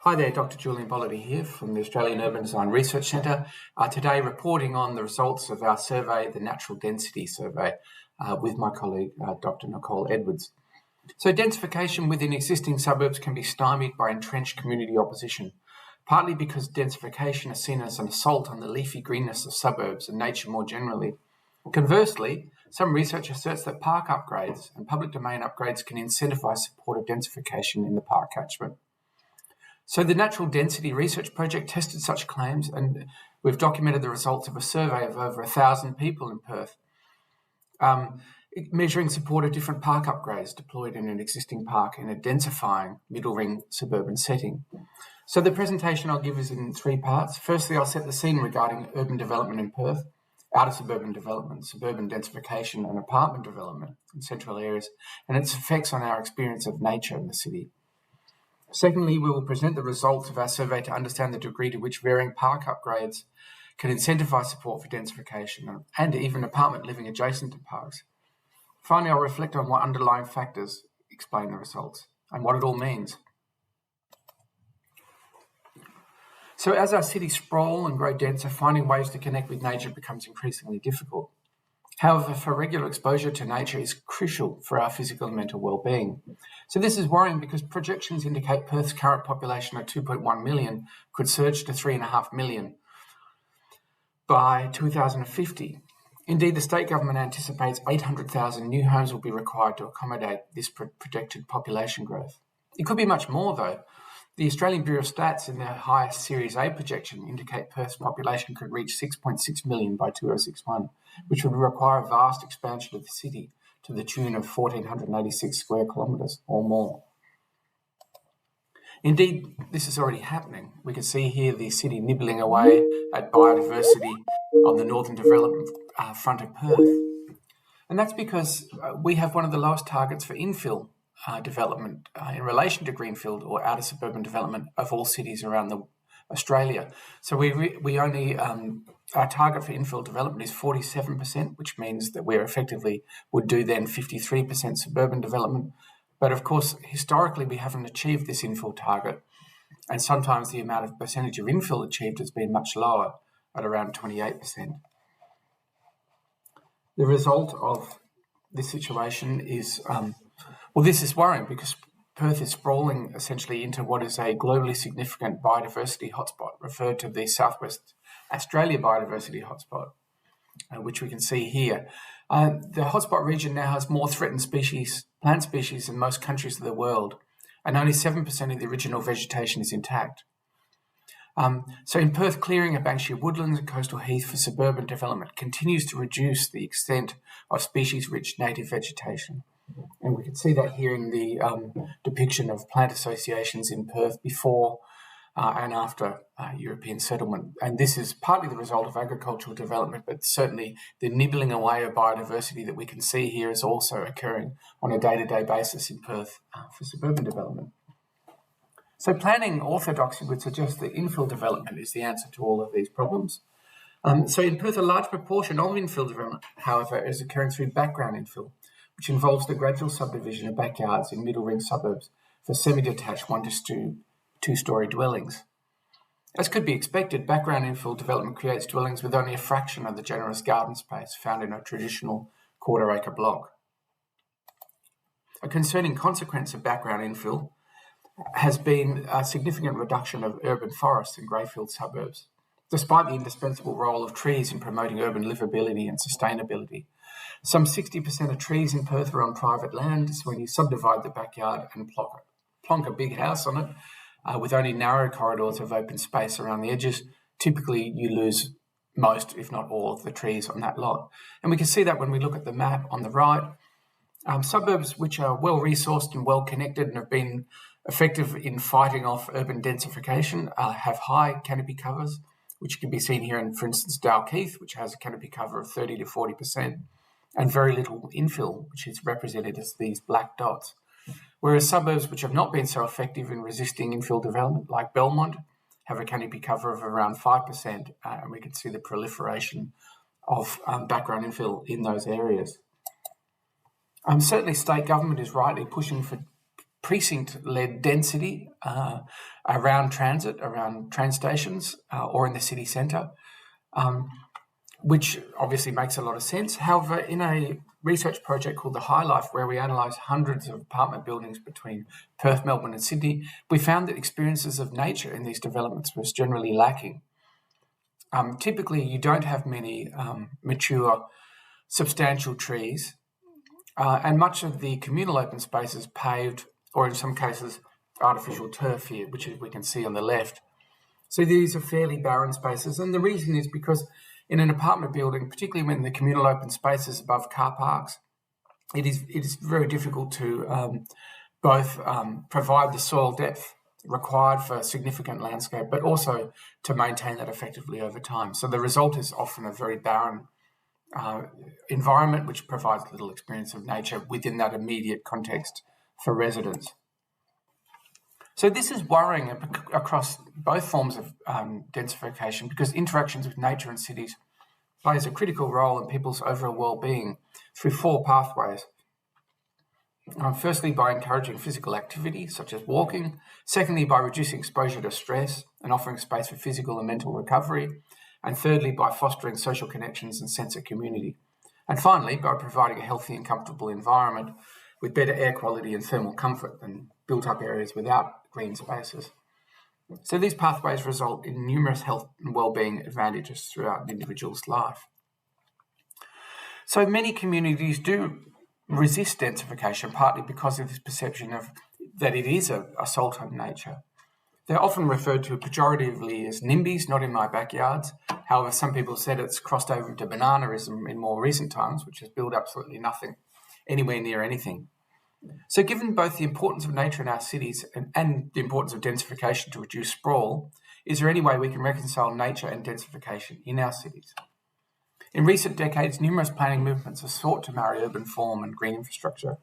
Hi there, Dr. Julian Bollidy here from the Australian Urban Design Research Centre. Today reporting on the results of our survey, the Natural Density Survey, with my colleague, Dr. Nicole Edwards. So densification within existing suburbs can be stymied by entrenched community opposition, partly because densification is seen as an assault on the leafy greenness of suburbs and nature more generally. Conversely, some research asserts that park upgrades and public domain upgrades can incentivise support of densification in the park catchment. So the Natural Density Research Project tested such claims, and we've documented the results of a survey of over 1,000 people in Perth, measuring support of different park upgrades deployed in an existing park in a densifying middle ring suburban setting. So the presentation I'll give is in three parts. Firstly, I'll set the scene regarding urban development in Perth, outer suburban development, suburban densification and apartment development in central areas, and its effects on our experience of nature in the city. Secondly, we will present the results of our survey to understand the degree to which varying park upgrades can incentivise support for densification and even apartment living adjacent to parks. Finally, I'll reflect on what underlying factors explain the results and what it all means. So as our cities sprawl and grow denser, finding ways to connect with nature becomes increasingly difficult. However, for regular exposure to nature is crucial for our physical and mental well-being. So this is worrying because projections indicate Perth's current population of 2.1 million could surge to 3.5 million by 2050. Indeed, the state government anticipates 800,000 new homes will be required to accommodate this projected population growth. It could be much more, though. The Australian Bureau of Stats in their highest Series A projection indicate Perth's population could reach 6.6 million by 2061, which would require a vast expansion of the city to the tune of 1,486 square kilometres or more. Indeed, this is already happening. We can see here the city nibbling away at biodiversity on the northern development front of Perth. And that's because we have one of the lowest targets for infill development in relation to greenfield or outer suburban development of all cities around Australia. So we only, our target for infill development is 47%, which means that we effectively would do then 53% suburban development. But of course, historically, we haven't achieved this infill target. And sometimes the amount of percentage of infill achieved has been much lower at around 28%. The result of this situation is this is worrying because Perth is sprawling essentially into what is a globally significant biodiversity hotspot, referred to the Southwest Australia biodiversity hotspot, which we can see here. The hotspot region now has more threatened species, plant species than most countries of the world, and only 7% of the original vegetation is intact. So in Perth, clearing of Banksia woodlands and coastal heath for suburban development continues to reduce the extent of species-rich native vegetation. And we can see that here in the depiction of plant associations in Perth before and after European settlement. And this is partly the result of agricultural development, but certainly the nibbling away of biodiversity that we can see here is also occurring on a day-to-day basis in Perth for suburban development. So planning orthodoxy would suggest that infill development is the answer to all of these problems. So in Perth, a large proportion of infill development, however, is occurring through background infill, which involves the gradual subdivision of backyards in middle ring suburbs for semi-detached 1 to 2-storey dwellings. As could be expected, background infill development creates dwellings with only a fraction of the generous garden space found in a traditional quarter-acre block. A concerning consequence of background infill has been a significant reduction of urban forests in greyfield suburbs, despite the indispensable role of trees in promoting urban livability and sustainability. Some 60% of trees in Perth are on private land, so when you subdivide the backyard and plonk a big house on it, with only narrow corridors of open space around the edges, typically you lose most, if not all, of the trees on that lot. And we can see that when we look at the map on the right. Suburbs which are well-resourced and well-connected and have been effective in fighting off urban densification have high canopy covers, which can be seen here in, for instance, Dalkeith, which has a canopy cover of 30 to 40%, and very little infill, which is represented as these black dots. Whereas suburbs which have not been so effective in resisting infill development, like Belmont, have a canopy cover of around 5%, and we can see the proliferation of background infill in those areas. Certainly state government is rightly pushing for precinct-led density around transit, around train stations, or in the city centre, which obviously makes a lot of sense. However, in a research project called the High Life, where we analysed hundreds of apartment buildings between Perth, Melbourne and Sydney, we found that experiences of nature in these developments was generally lacking. Typically, you don't have many mature, substantial trees, and much of the communal open space is paved, or in some cases, artificial turf here, which we can see on the left. So these are fairly barren spaces, and the reason is because in an apartment building, particularly when the communal open space is above car parks, it is very difficult to both provide the soil depth required for significant landscape, but also to maintain that effectively over time. So the result is often a very barren environment, which provides little experience of nature within that immediate context for residents. So this is worrying across both forms of densification, because interactions with nature and cities plays a critical role in people's overall well-being through 4 pathways. Firstly, by encouraging physical activity, such as walking. Secondly, by reducing exposure to stress and offering space for physical and mental recovery. And thirdly, by fostering social connections and sense of community. And finally, by providing a healthy and comfortable environment with better air quality and thermal comfort than built-up areas without green spaces. So these pathways result in numerous health and well-being advantages throughout an individual's life. So many communities do resist densification, partly because of this perception of that it is an assault on nature. They're often referred to pejoratively as NIMBYs, not in my backyards. However, some people said it's crossed over into bananaism in more recent times, which has built absolutely nothing anywhere near anything. So given both the importance of nature in our cities and the importance of densification to reduce sprawl, is there any way we can reconcile nature and densification in our cities? In recent decades, numerous planning movements have sought to marry urban form and green infrastructure.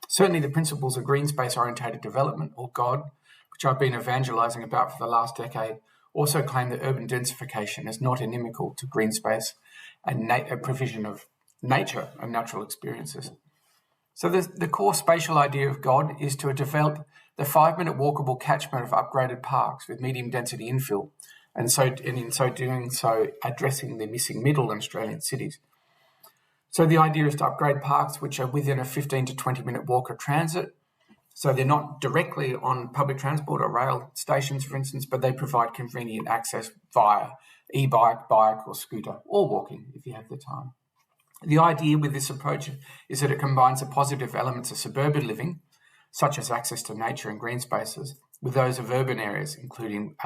Certainly the principles of green space-orientated development, or GOD, which I've been evangelising about for the last decade, also claim that urban densification is not inimical to green space and a provision of nature and natural experiences. So the core spatial idea of GOD is to develop the 5-minute walkable catchment of upgraded parks with medium density infill, and in so doing addressing the missing middle in Australian cities. So the idea is to upgrade parks which are within a 15 to 20 minute walk of transit. So they're not directly on public transport or rail stations, for instance, but they provide convenient access via e-bike, bike or scooter, or walking if you have the time. The idea with this approach is that it combines the positive elements of suburban living, such as access to nature and green spaces, with those of urban areas, including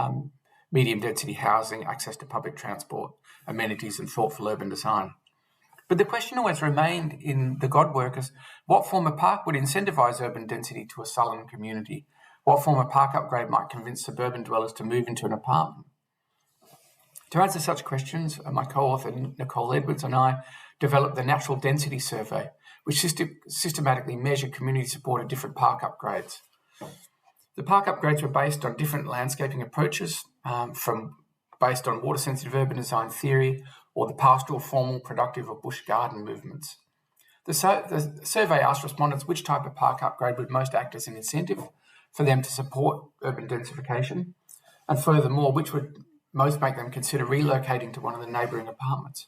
medium density housing, access to public transport, amenities and thoughtful urban design. But the question always remained in the GOD work is, what form of park would incentivise urban density to a sullen community? What form of park upgrade might convince suburban dwellers to move into an apartment? To answer such questions, my co-author Nicole Edwards and I developed the Natural Density Survey, which systematically measured community-supported different park upgrades. The park upgrades were based on different landscaping approaches, based on water-sensitive urban design theory or the pastoral, formal, productive or bush garden movements. The survey asked respondents which type of park upgrade would most act as an incentive for them to support urban densification, and furthermore, which would most make them consider relocating to one of the neighbouring apartments.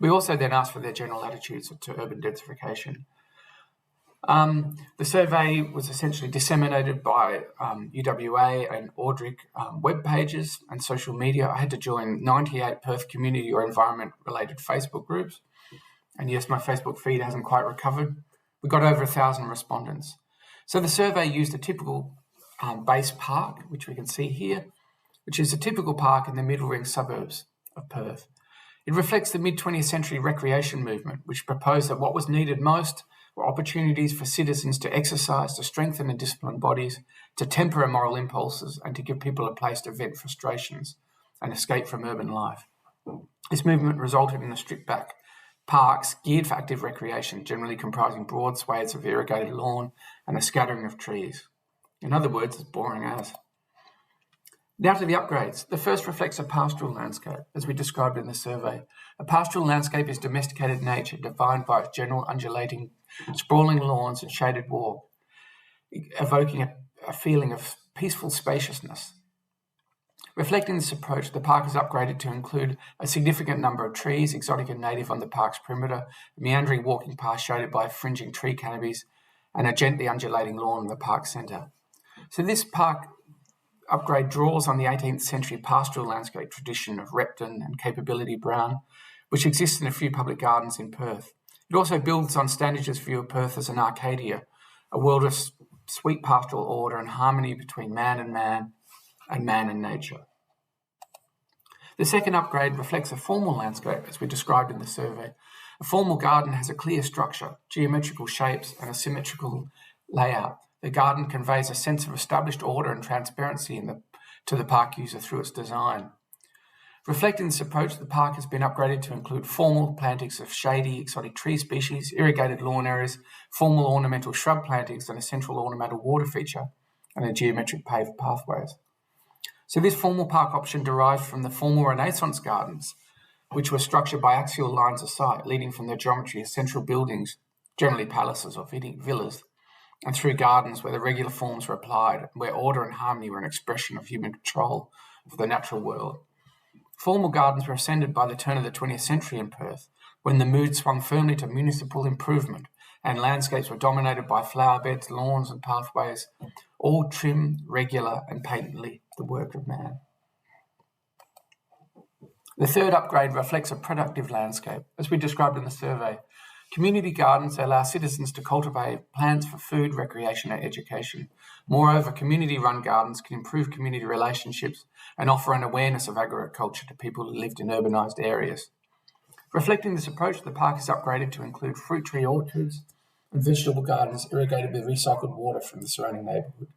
We also then asked for their general attitudes to urban densification. The survey was essentially disseminated by UWA and AUDRC web pages and social media. I had to join 98 Perth community or environment-related Facebook groups. And yes, my Facebook feed hasn't quite recovered. We got over 1,000 respondents. So the survey used a typical base park, which we can see here, which is a typical park in the middle ring suburbs of Perth. It reflects the mid-20th century recreation movement, which proposed that what was needed most were opportunities for citizens to exercise, to strengthen and discipline bodies, to temper immoral impulses, and to give people a place to vent frustrations and escape from urban life. This movement resulted in the stripped-back parks geared for active recreation, generally comprising broad swathes of irrigated lawn and a scattering of trees. In other words, it's boring as. Now to the upgrades. The first reflects a pastoral landscape, as we described in the survey. A pastoral landscape is domesticated nature, defined by its general undulating, sprawling lawns and shaded walk. evoking a feeling of peaceful spaciousness. Reflecting this approach, the park is upgraded to include a significant number of trees, exotic and native, on the park's perimeter, a meandering walking path shaded by fringing tree canopies, and a gently undulating lawn in the park centre. So this park upgrade draws on the 18th century pastoral landscape tradition of Repton and Capability Brown, which exists in a few public gardens in Perth. It also builds on Standage's view of Perth as an Arcadia, a world of sweet pastoral order and harmony between man and man and nature. The second upgrade reflects a formal landscape, as we described in the survey. A formal garden has a clear structure, geometrical shapes, and a symmetrical layout. The garden conveys a sense of established order and transparency to the park user through its design. Reflecting this approach, the park has been upgraded to include formal plantings of shady exotic tree species, irrigated lawn areas, formal ornamental shrub plantings, and a central ornamental water feature, and a geometric paved pathways. So this formal park option derived from the formal Renaissance gardens, which were structured by axial lines of sight, leading from their geometry of central buildings, generally palaces or villas, and through gardens where the regular forms were applied, where order and harmony were an expression of human control of the natural world. Formal gardens were ascended by the turn of the 20th century in Perth, when the mood swung firmly to municipal improvement, and landscapes were dominated by flower beds, lawns and pathways, all trim, regular and patently the work of man. The third upgrade reflects a productive landscape, as we described in the survey. Community gardens allow citizens to cultivate plants for food, recreation and education. Moreover, community-run gardens can improve community relationships and offer an awareness of agriculture to people who lived in urbanised areas. Reflecting this approach, the park is upgraded to include fruit tree orchards and vegetable gardens irrigated with recycled water from the surrounding neighbourhood,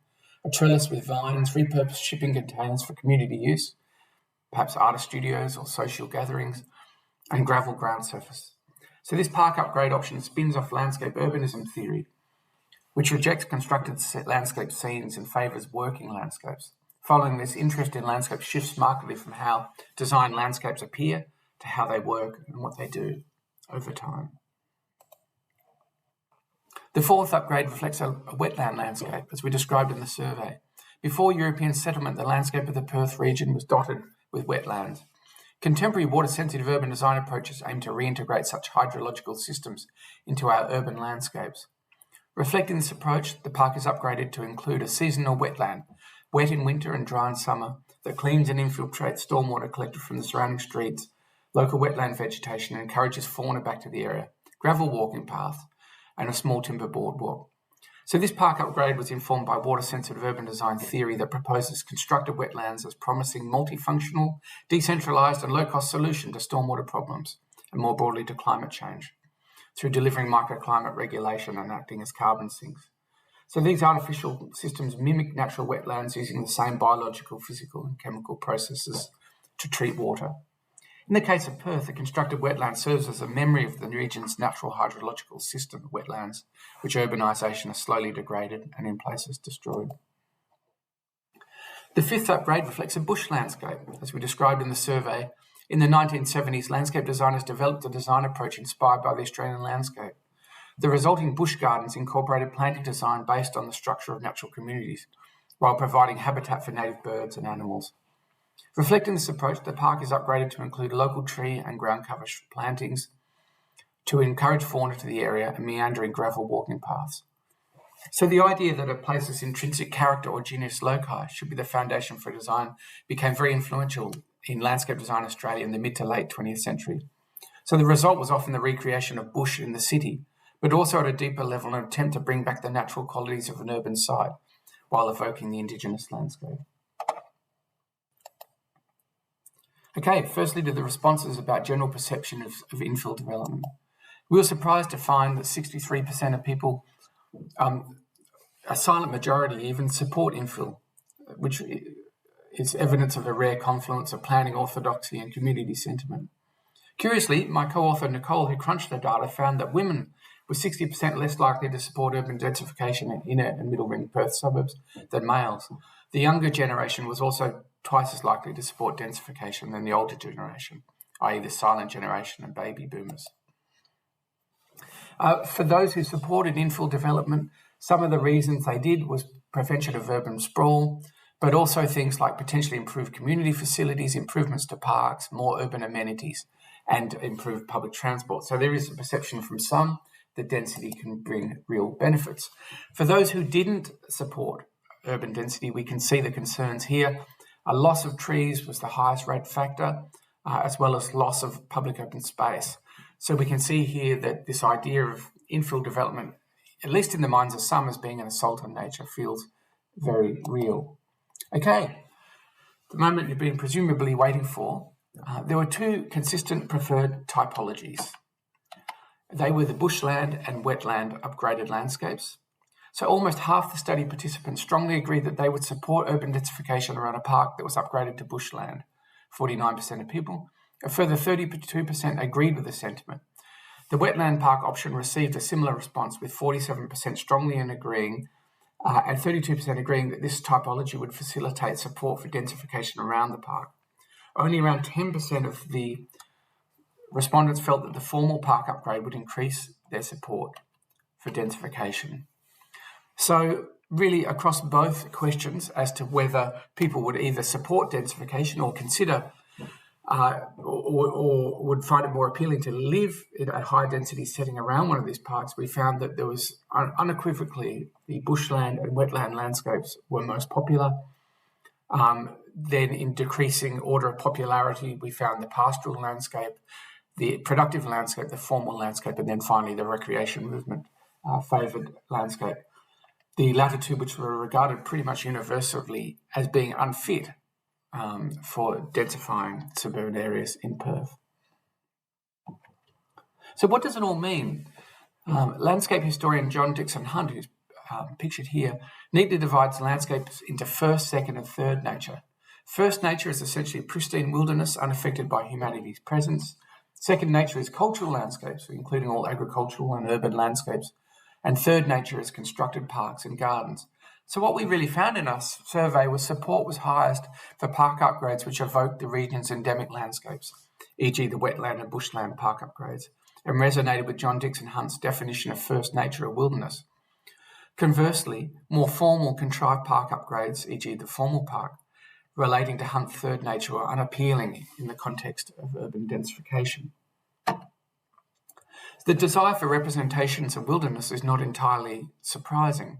a trellis with vines, repurposed shipping containers for community use, perhaps artist studios or social gatherings, and gravel ground surface. So this park upgrade option spins off landscape urbanism theory, which rejects constructed landscape scenes and favours working landscapes. Following this, interest in landscape shifts markedly from how designed landscapes appear to how they work and what they do over time. The fourth upgrade reflects a wetland landscape, as we described in the survey. Before European settlement, the landscape of the Perth region was dotted with wetlands. Contemporary water-sensitive urban design approaches aim to reintegrate such hydrological systems into our urban landscapes. Reflecting this approach, the park is upgraded to include a seasonal wetland, wet in winter and dry in summer, that cleans and infiltrates stormwater collected from the surrounding streets, local wetland vegetation, and encourages fauna back to the area, gravel walking paths, and a small timber boardwalk. So this park upgrade was informed by water-sensitive urban design theory that proposes constructed wetlands as promising multifunctional, decentralised and low-cost solution to stormwater problems, and more broadly to climate change, through delivering microclimate regulation and acting as carbon sinks. So these artificial systems mimic natural wetlands using the same biological, physical and chemical processes to treat water. In the case of Perth, the constructed wetland serves as a memory of the region's natural hydrological system of wetlands, which urbanisation has slowly degraded and in places destroyed. The fifth upgrade reflects a bush landscape, as we described in the survey. In the 1970s, landscape designers developed a design approach inspired by the Australian landscape. The resulting bush gardens incorporated planting design based on the structure of natural communities, while providing habitat for native birds and animals. Reflecting this approach, the park is upgraded to include local tree and ground cover plantings to encourage fauna to the area and meandering gravel walking paths. So the idea that a place's intrinsic character or genius loci should be the foundation for design became very influential in landscape design Australia in the mid to late 20th century. So the result was often the recreation of bush in the city, but also at a deeper level an attempt to bring back the natural qualities of an urban site while evoking the Indigenous landscape. Okay, firstly to the responses about general perception of infill development. We were surprised to find that 63% of people, a silent majority even, support infill, which is evidence of a rare confluence of planning orthodoxy and community sentiment. Curiously, my co-author Nicole, who crunched the data, found that women were 60% less likely to support urban densification in inner and middle ring Perth suburbs than males. The younger generation was also twice as likely to support densification than the older generation, i.e. the silent generation and baby boomers. For those who supported infill development, some of the reasons they did was prevention of urban sprawl, but also things like potentially improved community facilities, improvements to parks, more urban amenities, and improved public transport. So there is a perception from some that density can bring real benefits. For those who didn't support urban density, we can see the concerns here. A loss of trees was the highest rate factor, as well as loss of public open space. So we can see here that this idea of infill development, at least in the minds of some, as being an assault on nature, feels very real. Okay, the moment you've been presumably waiting for, there were two consistent preferred typologies. They were the bushland and wetland upgraded landscapes. So almost half the study participants strongly agreed that they would support urban densification around a park that was upgraded to bushland, 49% of people. A further 32% agreed with the sentiment. The wetland park option received a similar response, with 47% strongly in agreeing and 32% agreeing that this typology would facilitate support for densification around the park. Only around 10% of the respondents felt that the formal park upgrade would increase their support for densification. So really across both questions as to whether people would either support densification or consider or would find it more appealing to live in a high density setting around one of these parks, we found that there was unequivocally the bushland and wetland landscapes were most popular. Then in decreasing order of popularity, we found the pastoral landscape, the productive landscape, the formal landscape, and then finally the recreation movement favoured landscape. The latter two, which were regarded pretty much universally as being unfit for densifying suburban areas in Perth. So what does it all mean? Landscape historian John Dixon Hunt, who's pictured here, neatly divides landscapes into first, second and third nature. First nature is essentially pristine wilderness unaffected by humanity's presence. Second nature is cultural landscapes, including all agricultural and urban landscapes. And third nature is constructed parks and gardens. So what we really found in our survey was support was highest for park upgrades which evoked the region's endemic landscapes, e.g. the wetland and bushland park upgrades, and resonated with John Dixon Hunt's definition of first nature or wilderness. Conversely, more formal contrived park upgrades, e.g. the formal park, relating to Hunt's third nature were unappealing in the context of urban densification. The desire for representations of wilderness is not entirely surprising.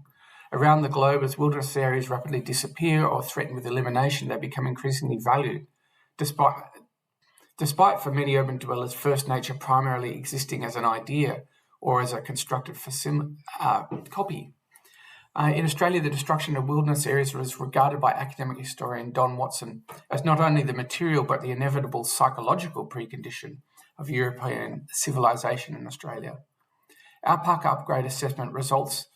Around the globe, as wilderness areas rapidly disappear or threaten with elimination, they become increasingly valued, despite for many urban dwellers first nature primarily existing as an idea or as a constructed copy. In Australia, the destruction of wilderness areas was regarded by academic historian Don Watson as not only the material but the inevitable psychological precondition of European civilization in Australia. Our park upgrade assessment results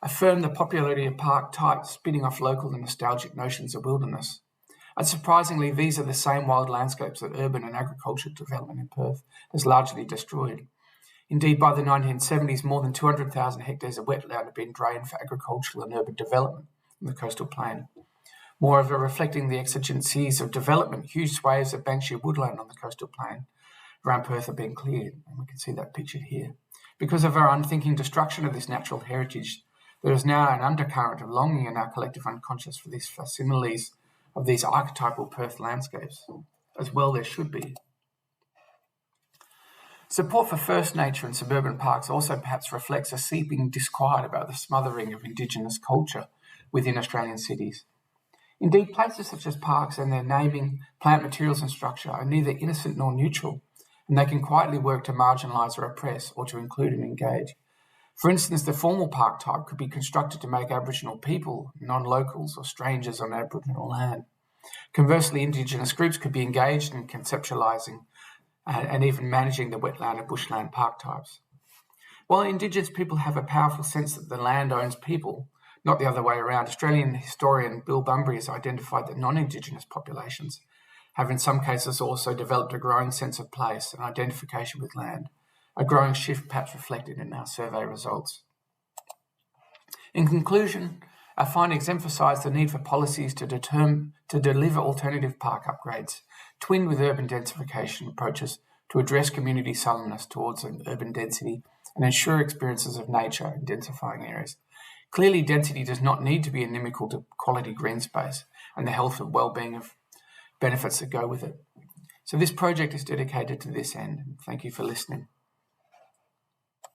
affirm the popularity of park types, spinning off local and nostalgic notions of wilderness. Unsurprisingly, these are the same wild landscapes that urban and agricultural development in Perth has largely destroyed. Indeed, by the 1970s, more than 200,000 hectares of wetland had been drained for agricultural and urban development in the coastal plain. Moreover, reflecting the exigencies of development, huge swathes of Banksia woodland on the coastal plain around Perth have been cleared, and we can see that pictured here. Because of our unthinking destruction of this natural heritage, there is now an undercurrent of longing in our collective unconscious for these facsimiles of these archetypal Perth landscapes. As well there should be. Support for first nature in suburban parks also perhaps reflects a seeping disquiet about the smothering of Indigenous culture within Australian cities. Indeed, places such as parks and their naming, plant materials and structure are neither innocent nor neutral, and they can quietly work to marginalise or oppress or to include and engage. For instance, the formal park type could be constructed to make Aboriginal people, non-locals or strangers on Aboriginal land. Conversely, Indigenous groups could be engaged in conceptualising and even managing the wetland and bushland park types. While Indigenous people have a powerful sense that the land owns people, not the other way around, Australian historian Bill Bunbury has identified that non-Indigenous populations have in some cases also developed a growing sense of place and identification with land, a growing shift perhaps reflected in our survey results. In conclusion, our findings emphasise the need for policies to deliver alternative park upgrades, twinned with urban densification approaches to address community sullenness towards an urban density and ensure experiences of nature in densifying areas. Clearly, density does not need to be inimical to quality green space and the health and well-being of benefits that go with it. So this project is dedicated to this end. Thank you for listening.